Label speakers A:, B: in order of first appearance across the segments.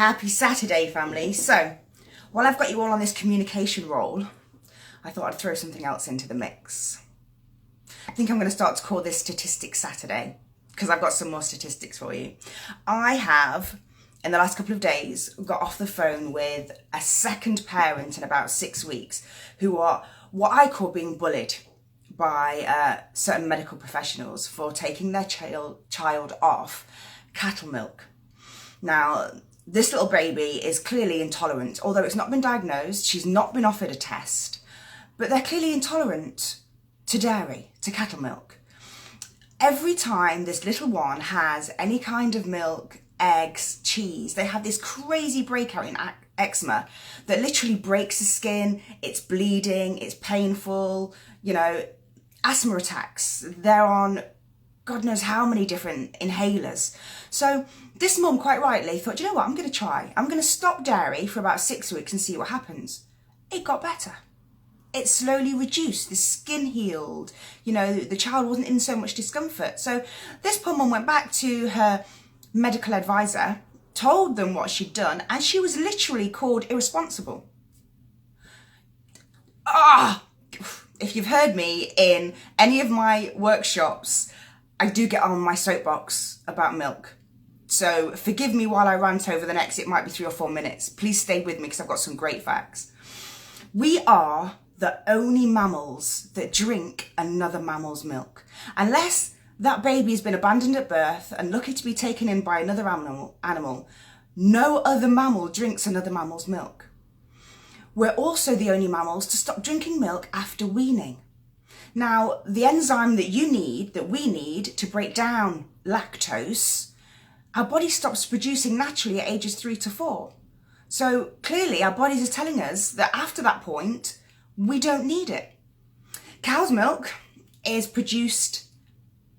A: Happy Saturday, family. So, while I've got you all on this communication roll, I thought I'd throw something else into the mix. I think I'm going to start to call this Statistics Saturday, because I've got some more statistics for you. I have, in the last couple of days, got off the phone with a second parent in about 6 weeks who are what I call being bullied by certain medical professionals for taking their child off cattle milk. Now, this little baby is clearly intolerant, although it's not been diagnosed, she's not been offered a test, but they're clearly intolerant to dairy, to cattle milk. Every time this little one has any kind of milk, eggs, cheese, they have this crazy breakout in eczema that literally breaks the skin, it's bleeding, it's painful, asthma attacks. They're on God knows how many different inhalers. So this mum quite rightly thought, you know what, I'm going to try. I'm going to stop dairy for about 6 weeks and see what happens. It got better. It slowly reduced, the skin healed, the child wasn't in so much discomfort. So this poor mum went back to her medical advisor, told them what she'd done, and she was literally called irresponsible. If you've heard me in any of my workshops, I do get on my soapbox about milk. So forgive me while I rant over the next, it might be 3 or 4 minutes. Please stay with me because I've got some great facts. We are the only mammals that drink another mammal's milk. Unless that baby has been abandoned at birth and lucky to be taken in by another animal, no other mammal drinks another mammal's milk. We're also the only mammals to stop drinking milk after weaning. Now, the enzyme that we need to break down lactose, our body stops producing naturally at ages 3 to 4. So clearly our bodies are telling us that after that point, we don't need it. Cow's milk is produced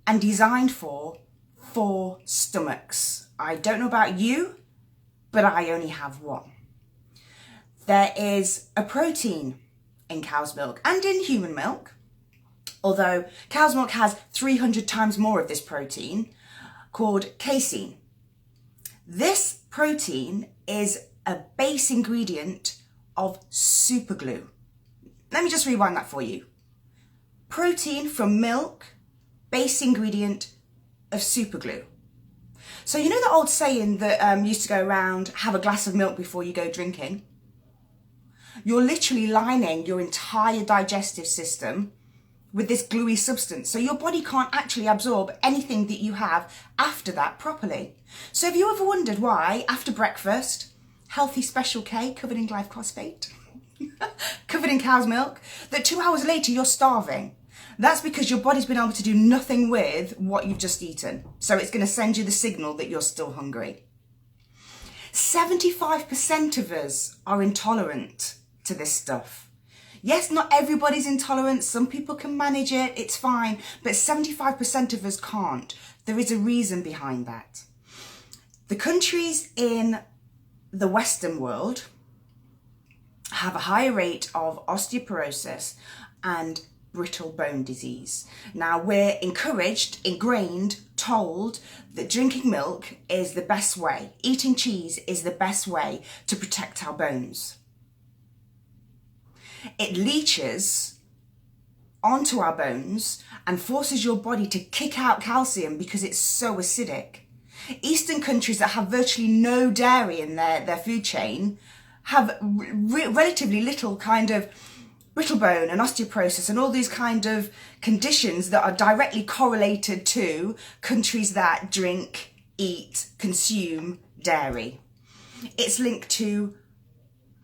A: and designed for 4 stomachs. I don't know about you, but I only have one. There is a protein in cow's milk and in human milk, although cow's milk has 300 times more of this protein, called casein. This protein is a base ingredient of superglue. Let me just rewind that for you. Protein from milk, base ingredient of superglue. So you know the old saying that used to go around, have a glass of milk before you go drinking? You're literally lining your entire digestive system with this gluey substance, so your body can't actually absorb anything that you have after that properly. So have you ever wondered why, after breakfast, healthy Special K covered in glyphosate, covered in cow's milk, that 2 hours later you're starving? That's because your body's been able to do nothing with what you've just eaten. So it's going to send you the signal that you're still hungry. 75% of us are intolerant to this stuff. Yes, not everybody's intolerant. Some people can manage it. It's fine. But 75% of us can't. There is a reason behind that. The countries in the Western world have a higher rate of osteoporosis and brittle bone disease. Now, we're ingrained, told that drinking milk is the best way, eating cheese is the best way to protect our bones. It leaches onto our bones and forces your body to kick out calcium because it's so acidic. Eastern countries that have virtually no dairy in their food chain have relatively little kind of brittle bone and osteoporosis and all these kind of conditions that are directly correlated to countries that drink, eat, consume dairy. It's linked to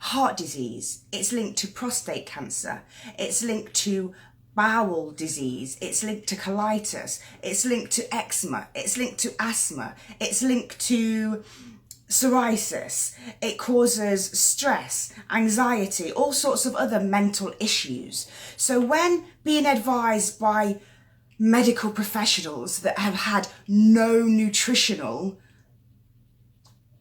A: heart disease, it's linked to prostate cancer, it's linked to bowel disease, it's linked to colitis, it's linked to eczema, it's linked to asthma, it's linked to psoriasis, it causes stress, anxiety, all sorts of other mental issues. So when being advised by medical professionals that have had no nutritional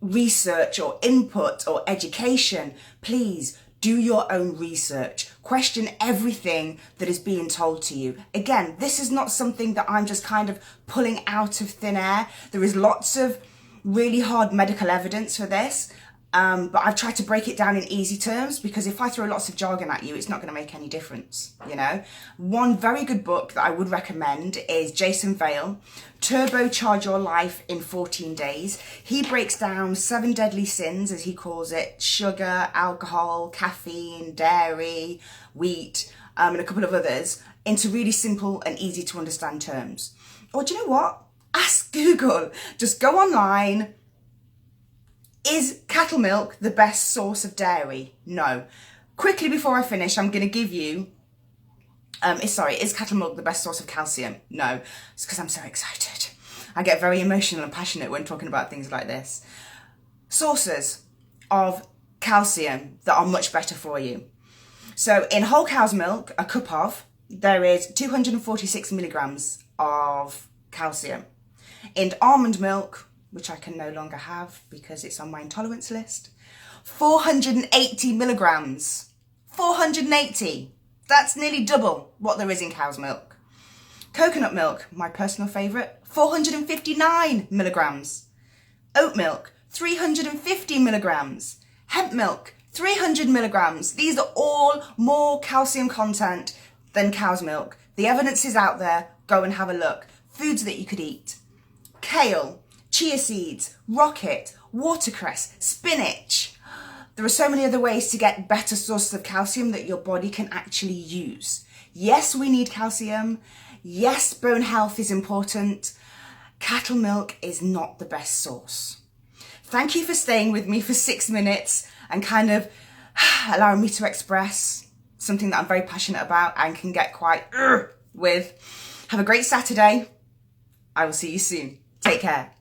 A: research or input or education, please do your own research. Question everything that is being told to you. Again, this is not something that I'm just kind of pulling out of thin air. There is lots of really hard medical evidence for this. But I've tried to break it down in easy terms, because if I throw lots of jargon at you, it's not going to make any difference, you know. One very good book that I would recommend is Jason Vale, Turbocharge Your Life in 14 Days. He breaks down 7 deadly sins, as he calls it: sugar, alcohol, caffeine, dairy, wheat, and a couple of others, into really simple and easy to understand terms. Or do you know what? Ask Google. Just go online. Is cattle milk the best source of dairy? No. Quickly before I finish, I'm going to give you... is cattle milk the best source of calcium? No. It's because I'm so excited. I get very emotional and passionate when talking about things like this. Sources of calcium that are much better for you. So in whole cow's milk, a cup of, there is 246 milligrams of calcium. In almond milk, which I can no longer have because it's on my intolerance list, 480 milligrams. 480. That's nearly double what there is in cow's milk. Coconut milk, my personal favourite, 459 milligrams. Oat milk, 350 milligrams. Hemp milk, 300 milligrams. These are all more calcium content than cow's milk. The evidence is out there. Go and have a look. Foods that you could eat: kale, chia seeds, rocket, watercress, spinach. There are so many other ways to get better sources of calcium that your body can actually use. Yes, we need calcium. Yes, bone health is important. Cattle milk is not the best source. Thank you for staying with me for 6 minutes and kind of allowing me to express something that I'm very passionate about and can get quite with. Have a great Saturday. I will see you soon. Take care.